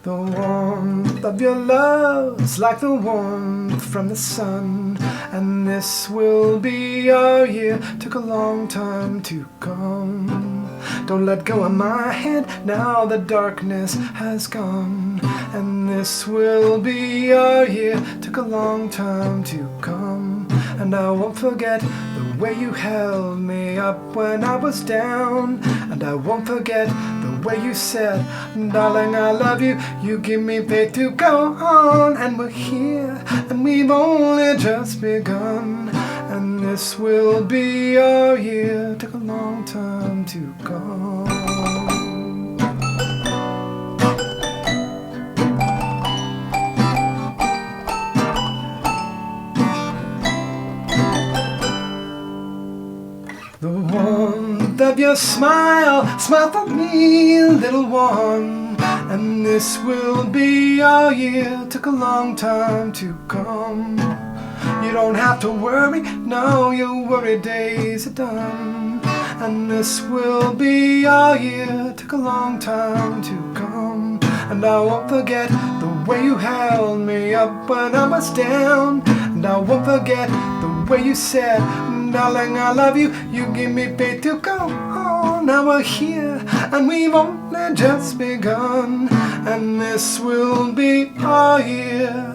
The warmth of your love's like the warmth from the sun, and this will be our year. Took a long time to come. Don't let go of my hand, now the darkness has gone, and this will be our year. Took a long time to come, and I won't forget the way you held me up when I was down, and I won't forget the way you said, darling, I love you. You give me faith to go on, and we're here, and we've only just begun, and this will be our year. Took a long time to come. The warmth of your smile, smile for me, little one, and this will be our year. Took a long time to come. You don't have to worry, no, your worry days are done, and this will be our year. Took a long time to come, and I won't forget the way you held me up when I was down, and I won't forget the way you said, darling, I love you. You give me faith to go on. Now we're here, and we've only just begun, and this will be our year.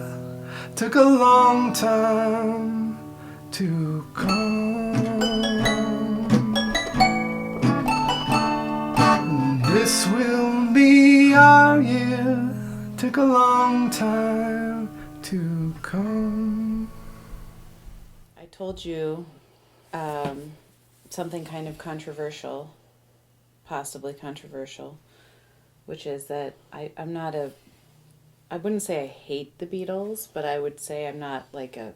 Took a long time to come. This will be our year. Took a long time to come. I told you something kind of controversial, possibly controversial, which is that I'm not I wouldn't say I hate the Beatles, but I would say I'm not like a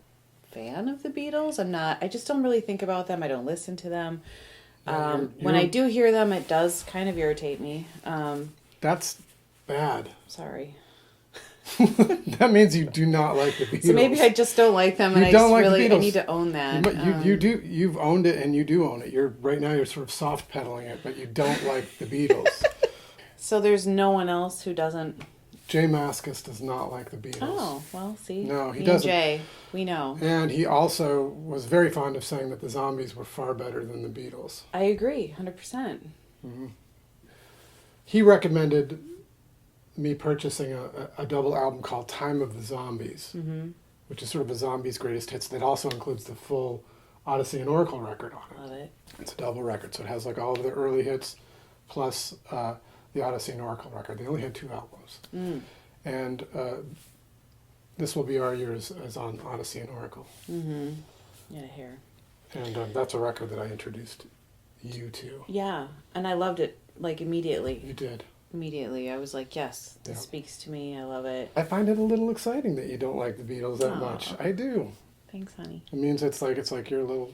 fan of the Beatles. I just don't really think about them. I don't listen to them. When I do hear them, it does kind of irritate me. That's bad. Sorry. That means you do not like the Beatles. So maybe I just don't like them, and I just really I need to own that. But you do. You've owned it, and you do own it. Right now you're sort of soft pedaling it, but you don't like the Beatles. So there's no one else who doesn't. Jay Mascis does not like the Beatles. Oh, well, see. No, he Me doesn't. And Jay, we know. And he also was very fond of saying that the Zombies were far better than the Beatles. I agree, 100%. Mm-hmm. He recommended me purchasing a double album called Time of the Zombies, mm-hmm. which is sort of a Zombies greatest hits that also includes the full Odyssey and Oracle record on it. Love it. It's a double record, so it has like all of the early hits plus the Odyssey and Oracle record. They only had 2 albums. Mm. And this will be our year as on Odyssey and Oracle. Mm-hmm. Yeah, here. And that's a record that I introduced you to. Yeah, and I loved it, like, immediately. You did. Immediately. I was like, yes, this speaks to me. I love it. I find it a little exciting that you don't like the Beatles that much. I do. Thanks, honey. It means it's like you're a little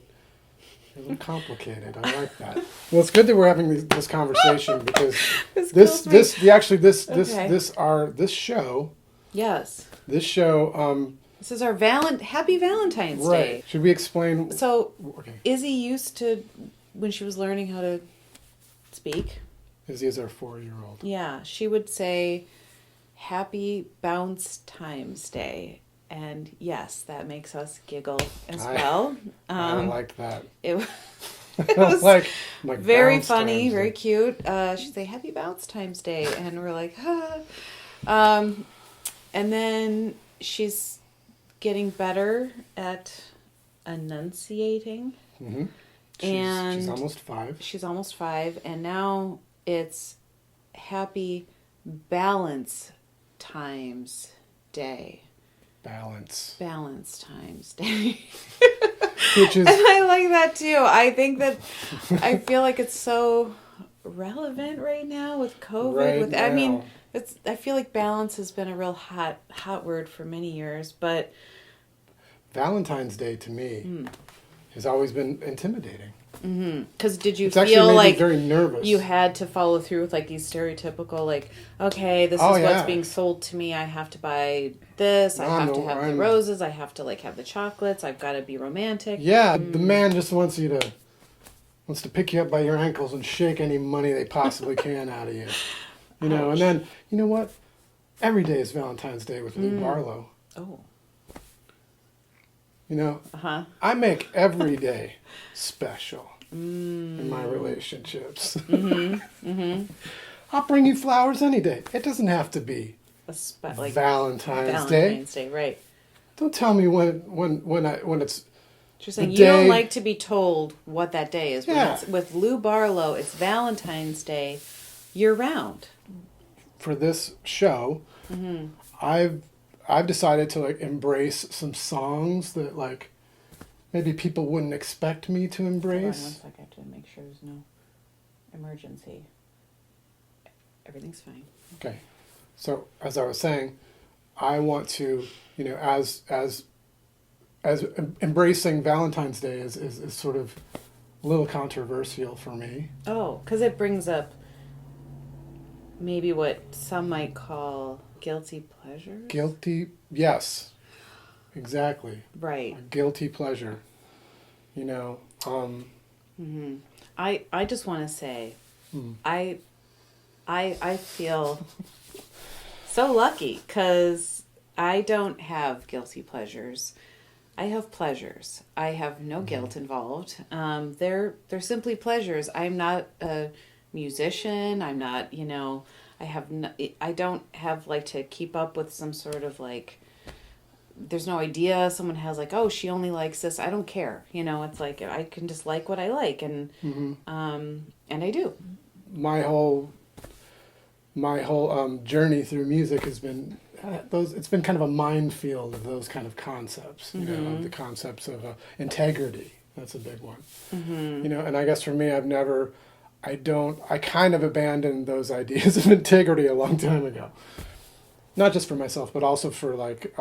complicated. I like that. Well, it's good that we're having this conversation because this show. Yes. This show. This is our Happy Valentine's Day. Day. Should we explain? So, okay. Izzy used to, when she was learning how to speak. Izzy is our 4-year-old. Yeah, she would say, "Happy Bounce Times Day." And yes, that makes us giggle as well. I like that. It was like very funny, very cute. She'd say, "Happy Bounce Times Day." And we're like, ah. And then she's getting better at enunciating. Mm-hmm. And she's almost 5. She's almost 5. And now it's Happy Balance Times Day. Balance Times Day. Which is... And I like that too. I think that I feel like it's so relevant right now with COVID. I mean, I feel like balance has been a real hot word for many years, but Valentine's Day to me has always been intimidating. Because did you it's feel like very nervous. You had to follow through with like these stereotypical like, okay, this is what's being sold to me. I have to buy this. I have to have the roses. I have to like have the chocolates. I've got to be romantic. Yeah, the man just wants to pick you up by your ankles and shake any money they possibly can out of you. You know, and then you know what? every day is Valentine's Day with Lou Barlow. Oh. You know, Uh-huh. I make every day special in my relationships. I'll bring you flowers any day. It doesn't have to be Like Valentine's Day. Valentine's Day, right. Don't tell me when it's You're saying the you don't day- like to be told what that day is. When Yeah. it's, with Lou Barlow, it's Valentine's Day year round. for this show. I've decided to like embrace some songs that like maybe people wouldn't expect me to Hold on one embrace. sec, I have to make sure there's no emergency. Everything's fine. Okay. So as I was saying, I want to, you know, as embracing Valentine's Day is sort of a little controversial for me. Oh, because it brings up maybe what some might call guilty pleasures. Guilty, yes, exactly. Right. A guilty pleasure. You know, I just want to say, I feel so lucky because I don't have guilty pleasures. I have pleasures. I have no guilt involved. They're simply pleasures. I'm not a musician. I'm not, you know, I don't have like to keep up with some sort of like, there's no idea someone has like, oh, she only likes this. I don't care. You know, it's like, I can just like what I like. And I do. my whole journey through music has been it's been kind of a minefield of those kind of concepts, you know, the concepts of integrity. That's a big one. You know, and I guess for me, I kind of abandoned those ideas of integrity a long time ago. Not just for myself, but also for like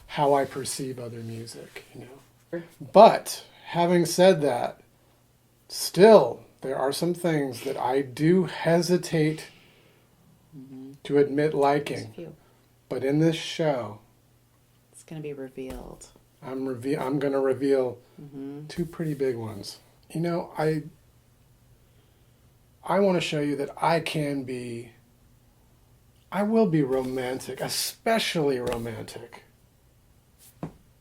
how I perceive other music, you know. But having said that, still there are some things that I do hesitate to admit liking. Just a few. But in this show, It's going to be revealed. I'm going to reveal two pretty big ones. You know, I want to show you that I will be romantic, especially romantic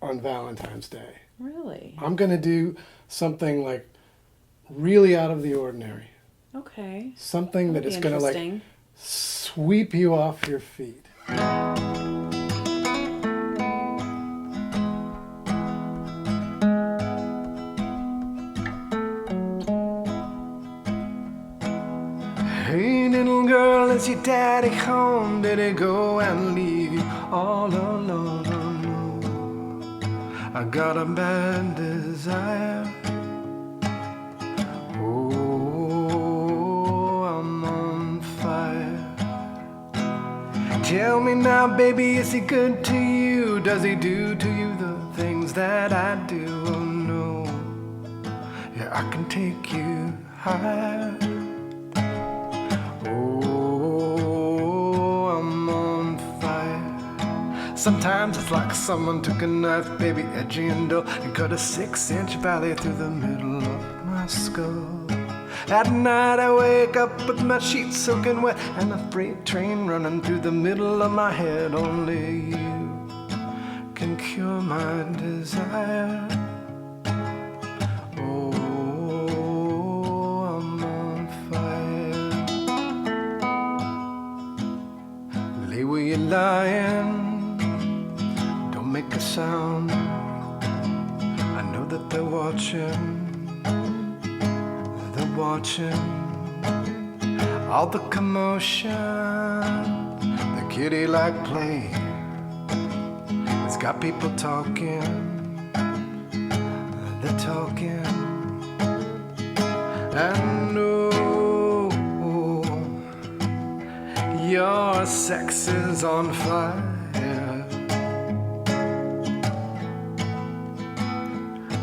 on Valentine's Day. Really? I'm going to do something like really out of the ordinary. Okay. Something that That'll is be going to like interesting. sweep you off your feet. Hey little girl, is your daddy home? Did he go and leave you all alone? I got a bad desire. Oh, I'm on fire. Tell me now, baby, is he good to you? Does he do to you the things that I do? Oh no, yeah, I can take you higher. Oh, I'm on fire. Sometimes it's like someone took a knife, baby, edgy and dull, and cut a 6-inch valley through the middle of my skull. At night I wake up with my sheets soaking wet and a freight train running through the middle of my head. Only you can cure my desire. Oh, I'm on fire. Lay where you're lying, don't make a sound. I know that they're watching. Watching all the commotion, the kitty like play. It's got people talking, they're talking. And oh, your sex is on fire,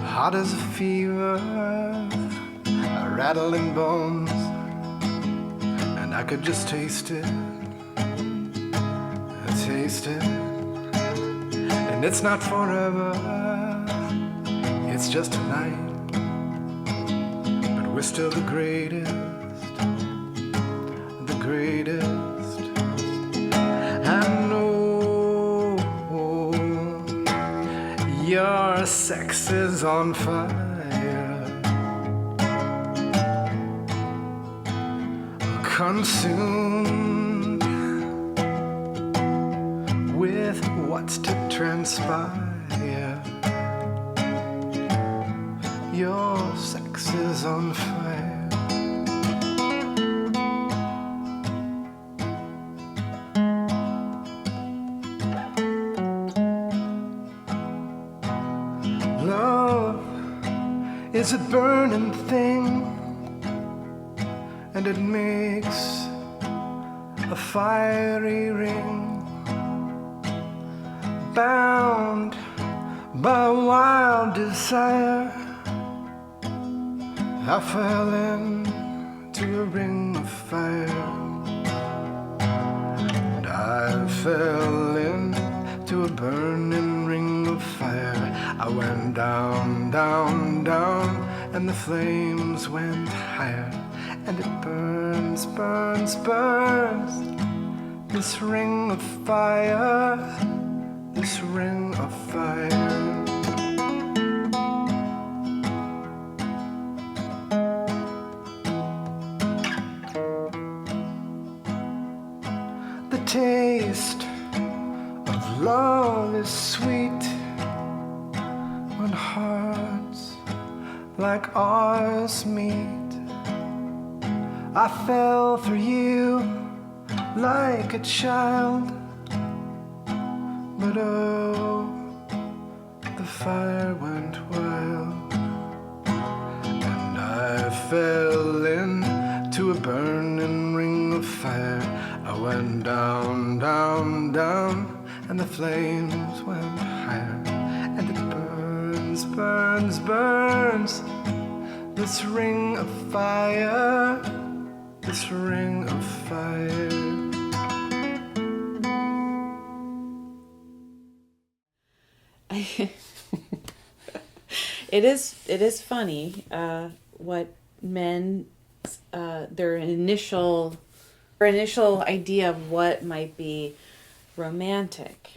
hot as a fever, rattling bones, and I could just taste it, and it's not forever, it's just tonight, but we're still the greatest, and Our sex is on fire, consumed with what's to transpire. Your sex is on fire. Love is a burning thing, and it makes a fiery ring, bound by wild desire. I fell into a ring of fire, and I fell into a burning ring of fire. I went down, down, down, and the flames went higher, and it burns, burns, burns, this ring of fire, this ring of fire. The taste of love is sweet when hearts like ours meet. I fell for you like a child, but oh, the fire went wild, and I fell into a burning ring of fire. I went down, down, down, and the flames went higher, and it burns, burns, burns, this ring of fire, this ring of fire. It is funny what men their initial idea of what might be romantic.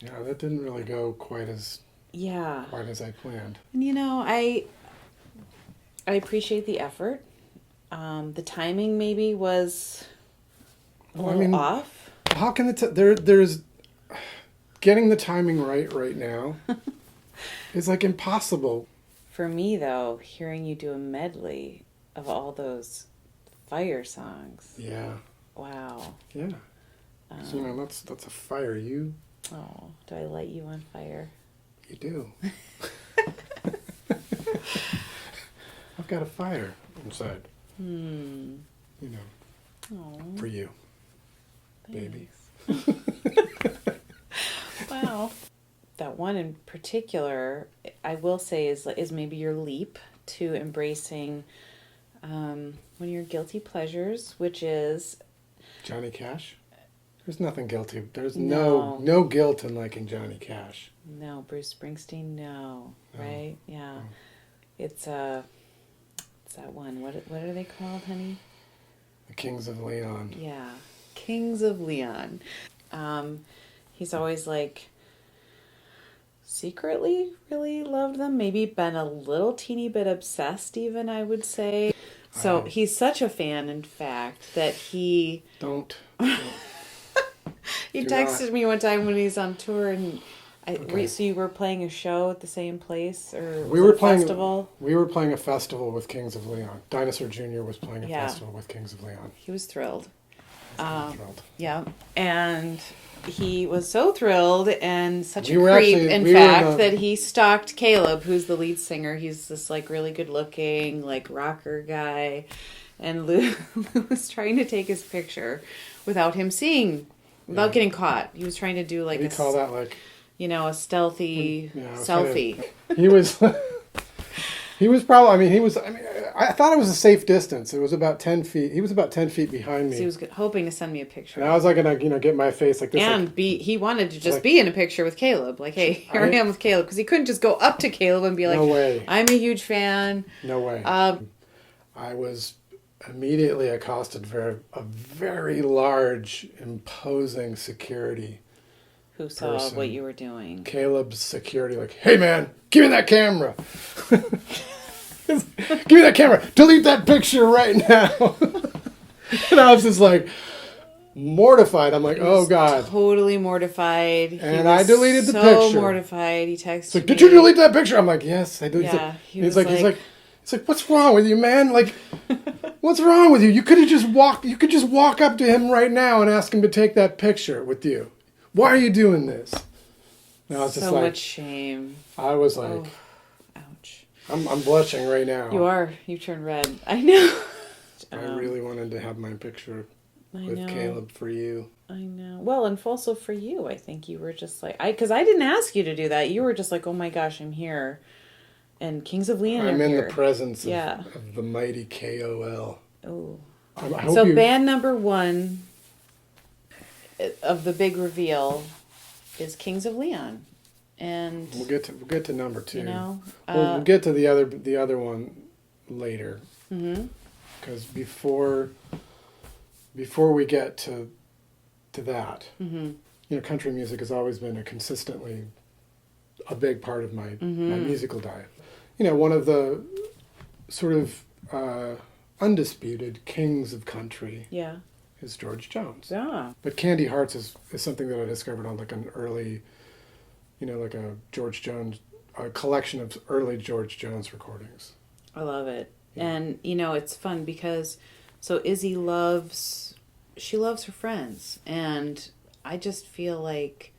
Yeah, that didn't really go quite as I planned. And you know, I appreciate the effort. The timing maybe was a little off. How can there's getting the timing right now is like impossible. For me though, hearing you do a medley of all those fire songs. Yeah. Wow. Yeah. So that's a fire. You. Oh, do I light you on fire? You do. I've got a fire inside. You know. Aww. For you. Thanks. Baby. Wow. That one in particular, I will say, is maybe your leap to embracing one of your guilty pleasures, which is Johnny Cash. There's nothing guilty. There's no guilt in liking Johnny Cash. No, Bruce Springsteen. No, right? Yeah, no. It's that one. What are they called, honey? The Kings of Leon. Yeah, Kings of Leon. He's always like secretly really loved them. Maybe been a little teeny bit obsessed, even I would say. So he's such a fan, in fact, that he don't. He texted me one time when he's on tour, and so you were playing a show at the same place, or we were playing festival? We were playing a festival with Kings of Leon. Dinosaur Jr. was playing a festival with Kings of Leon. He was thrilled. Thrilled. Yeah, and he was so thrilled and such a creep, in fact, that he stalked Caleb, who's the lead singer. He's this like really good looking like rocker guy, and Lou was trying to take his picture without him seeing. Without getting caught. He was trying to do like call that like, a stealthy selfie. He was probably, I thought it was a safe distance. It was about 10 feet. He was about 10 feet behind me. So he was hoping to send me a picture. And I was like going to, get my face like this. And he wanted to just be in a picture with Caleb. Like, hey, here I am with Caleb. Because he couldn't just go up to Caleb and be like, no way. I'm a huge fan. No way. I was immediately accosted for a very large, imposing security who saw what you were doing. Caleb's security, like, hey man, give me that camera. Give me that camera. Delete that picture right now. And I was just like mortified. I'm like, oh God. Totally mortified. And I deleted the picture. So mortified. He texted me. Like, did you delete that picture? I'm like, yes, I deleted it. Yeah. He's like, what's wrong with you, man? Like, what's wrong with you? You could just walk up to him right now and ask him to take that picture with you. Why are you doing this? And I was just so like, much shame. I was like, ouch. I'm blushing right now. You are. You turned red. I know. I really wanted to have my picture with Caleb for you. I know. Well, and also for you, I think you were just like, because I didn't ask you to do that. You were just like, oh my gosh, I'm here. And Kings of Leon I'm are in here. the presence of the mighty KOL. Oh. So band number 1 of the big reveal is Kings of Leon. And we'll get to number 2. You know, we'll get to the other one later. Because before we get to that, country music has always been consistently a big part of my musical diet. One of the sort of undisputed kings of country is George Jones. Yeah. But Candy Hearts is something that I discovered on like an early, like a George Jones, a collection of early George Jones recordings. I love it. Yeah. And, it's fun because, so Izzy loves her friends. And I just feel like,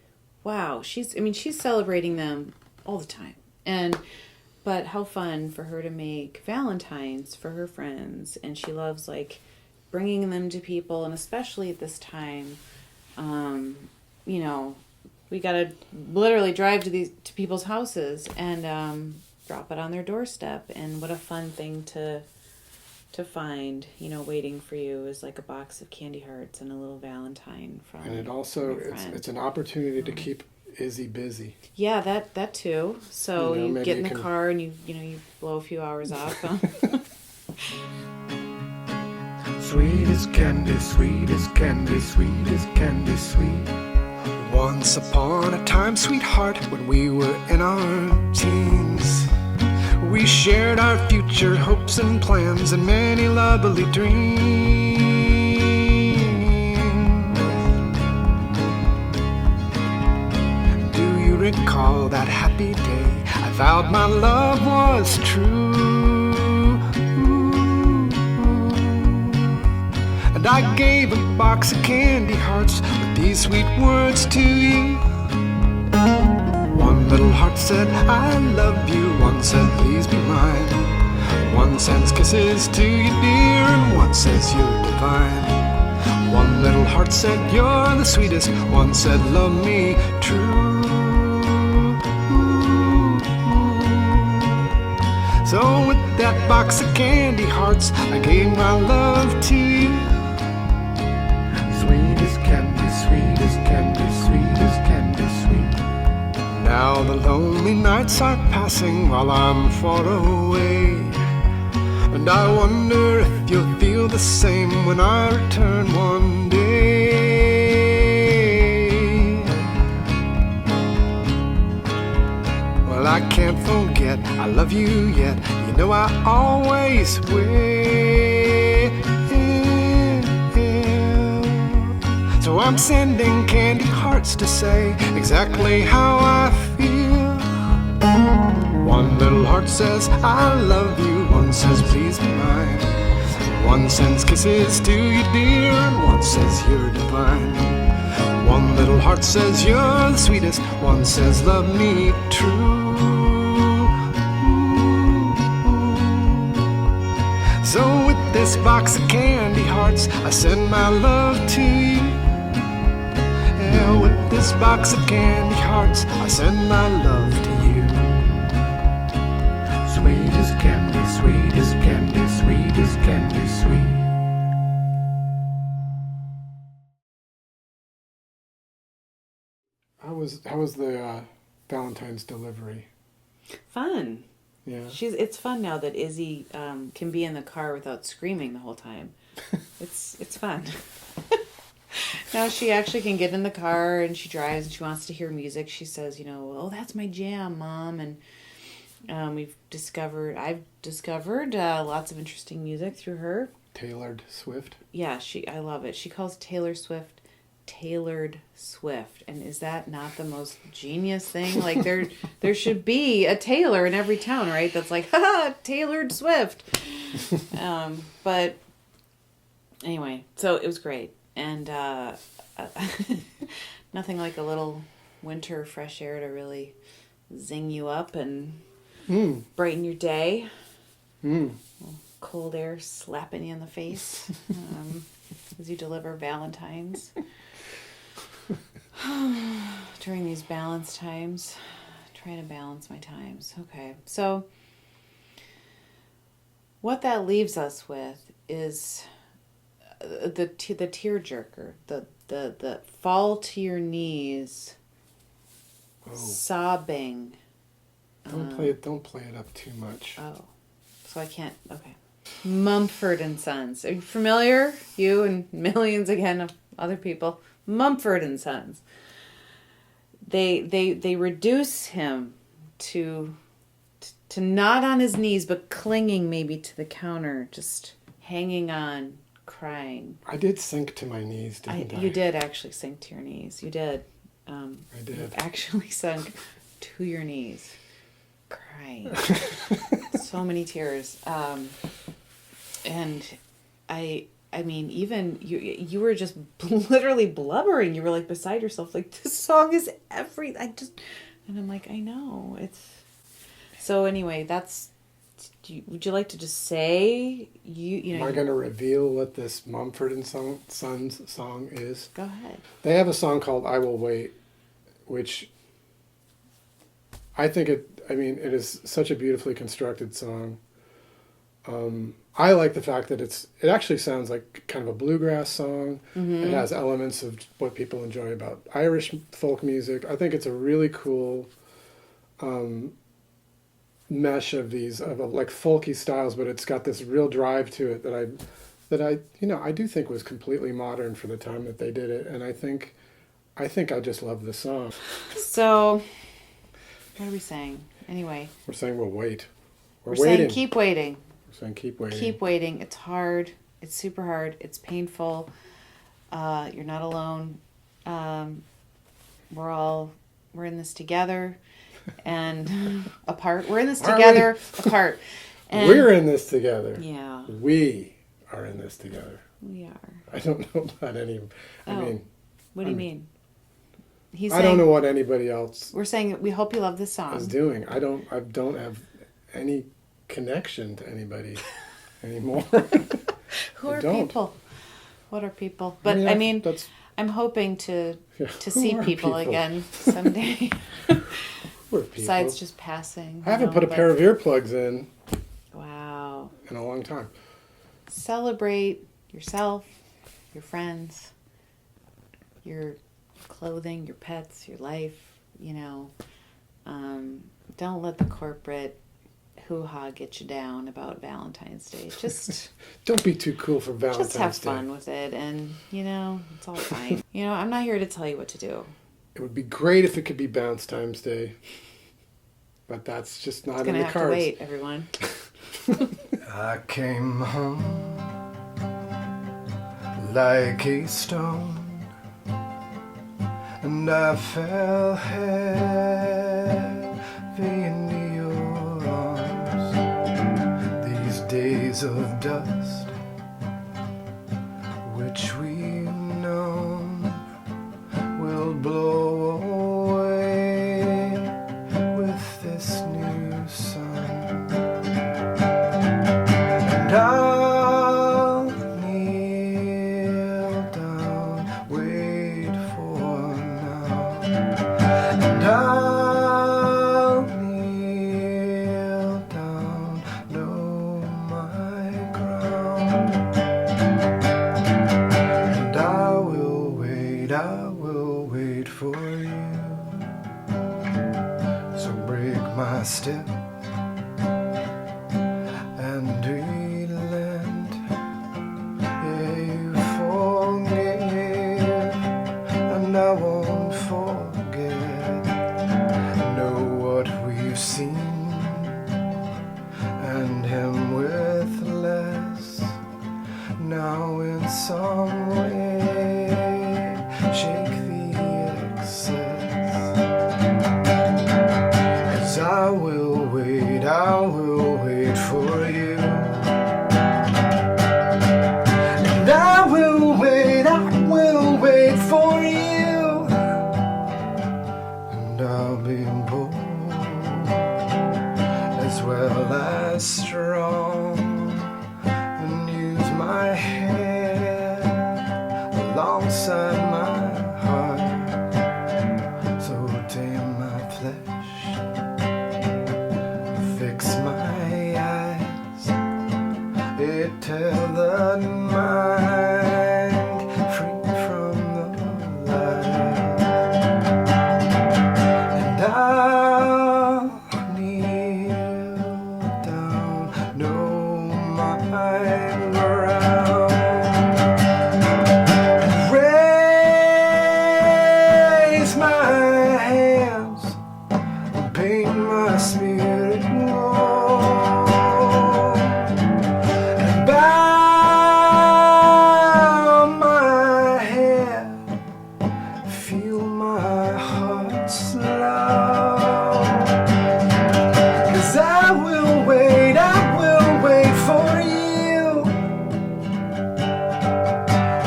wow, she's celebrating them all the time. But how fun for her to make Valentines for her friends. And she loves, like, bringing them to people. And especially at this time, we got to literally drive to people's houses and drop it on their doorstep. And what a fun thing to find, waiting for you is like a box of candy hearts and a little Valentine from. And it also it's an opportunity to keep Izzy busy. Yeah, that too. So you get in the car and you blow a few hours off. Sweet as candy, sweet as candy, sweet as candy, sweet. Once upon a time, sweetheart, when we were in our teens, we shared our future hopes and plans and many lovely dreams. Do you recall that happy day? I vowed my love was true. And I gave a box of candy hearts with these sweet words to you. One little heart said, I love you. One said, please be mine. One sends kisses to you, dear, and one says you're divine. One little heart said, you're the sweetest. One said, love me true. So with that box of candy hearts, I gave my love to you. Sweet as candy, sweet as candy, sweet as candy, sweet. Now the lonely nights are passing while I'm far away, and I wonder if you'll feel the same when I return one day. Well, I can't forget, I love you yet, you know I always will. So I'm sending candy hearts to say exactly how I feel. One little heart says, I love you. One says, please be mine. One sends kisses to you, dear, and one says you're divine. One little heart says you're the sweetest. One says, love me true. So with this box of candy hearts, I send my love to you. Yeah, with this box of candy hearts, I send my love to you. Sweet as candy, sweet as candy, sweet as candy, sweet. How was the Valentine's delivery? Fun. Yeah. It's fun now that Izzy can be in the car without screaming the whole time. It's fun. Now she actually can get in the car and she drives and she wants to hear music. She says, oh, that's my jam, Mom. And I've discovered lots of interesting music through her. Tailored Swift. Yeah, I love it. She calls Taylor Swift Tailored Swift. And is that not the most genius thing? Like there should be a Taylor in every town, right? That's like, haha, Tailored Swift. But anyway, so it was great. And nothing like a little winter fresh air to really zing you up and brighten your day. Cold air slapping you in the face as you deliver Valentines. During these balance times. Trying to balance my times. Okay. So what that leaves us with is the tearjerker, the fall to your knees, sobbing. Don't play it up too much. Oh, so I can't. Okay. Mumford and Sons. Are you familiar? You and millions again of other people. Mumford and Sons. They reduce him to not on his knees, but clinging maybe to the counter, just hanging on, crying. I did sink to my knees, didn't I? You did actually sink to your knees. You did. I did. You actually sunk to your knees, crying. So many tears. And I mean, even you were just literally blubbering. You were like beside yourself, like, this song is and I'm like, I know it's. So anyway, would you like to just say Am I going to reveal what this Mumford and Sons song is? Go ahead. They have a song called "I Will Wait," which I think it is such a beautifully constructed song. I like the fact that it actually sounds like kind of a bluegrass song. Mm-hmm. It has elements of what people enjoy about Irish folk music. I think it's a really cool mesh of these like folky styles, but it's got this real drive to it that I do think was completely modern for the time that they did it, and I think I just love the song. So, what are we saying? Anyway, we're saying we'll wait. We're saying keep waiting. We're saying keep waiting. Keep waiting. It's hard. It's super hard. It's painful. You're not alone. We're in this together. And apart. We're in this together, apart. And we're in this together. Yeah. We are in this together. We are. I don't know about any. What do you mean? I don't know what anybody else. We're saying we hope you love this song. Is doing. I don't have any connection to anybody anymore. Who are people? What are people? But I'm hoping to see people again someday. Besides just passing. I haven't put a pair of earplugs in. Wow. In a long time. Celebrate yourself, your friends, your clothing, your pets, your life. Don't let the corporate hoo-ha get you down about Valentine's Day. Just don't be too cool for Valentine's Day. Just have fun with it, and it's all fine. I'm not here to tell you what to do. It would be great if it could be Bounce Times Day, but that's just not in the cards. Gonna have to wait, everyone. I came home like a stone, and I fell heavy into your arms. These days of dust, which we've known, will blow away with this new sun. And I'll kneel down, wait for now. And I'll kneel down, know my ground. And I will wait for you. So break my step and relent. Yeah, you forget won't forget. Know what we've seen, and him with less. Now in some way shake the excess. 'Cause I will wait for you. And I will wait for you. And I'll be bold as well as strong, and use my head alongside my heart. So tame my flesh, fix my eyes, tethered mind, free from the light. And I'll kneel down, know my ground, and raise my hands, and paint my spirit gold, and bow my head, feel my heart slow. 'Cause I will wait for you.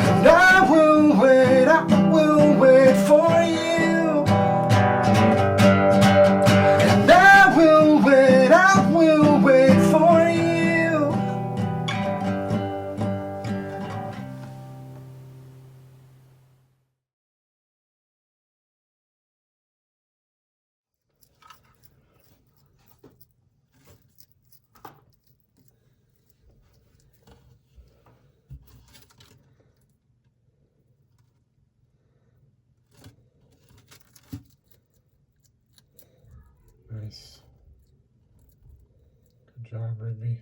And I will wait for you. And I will wait for you. Nice. Good job, Ruby.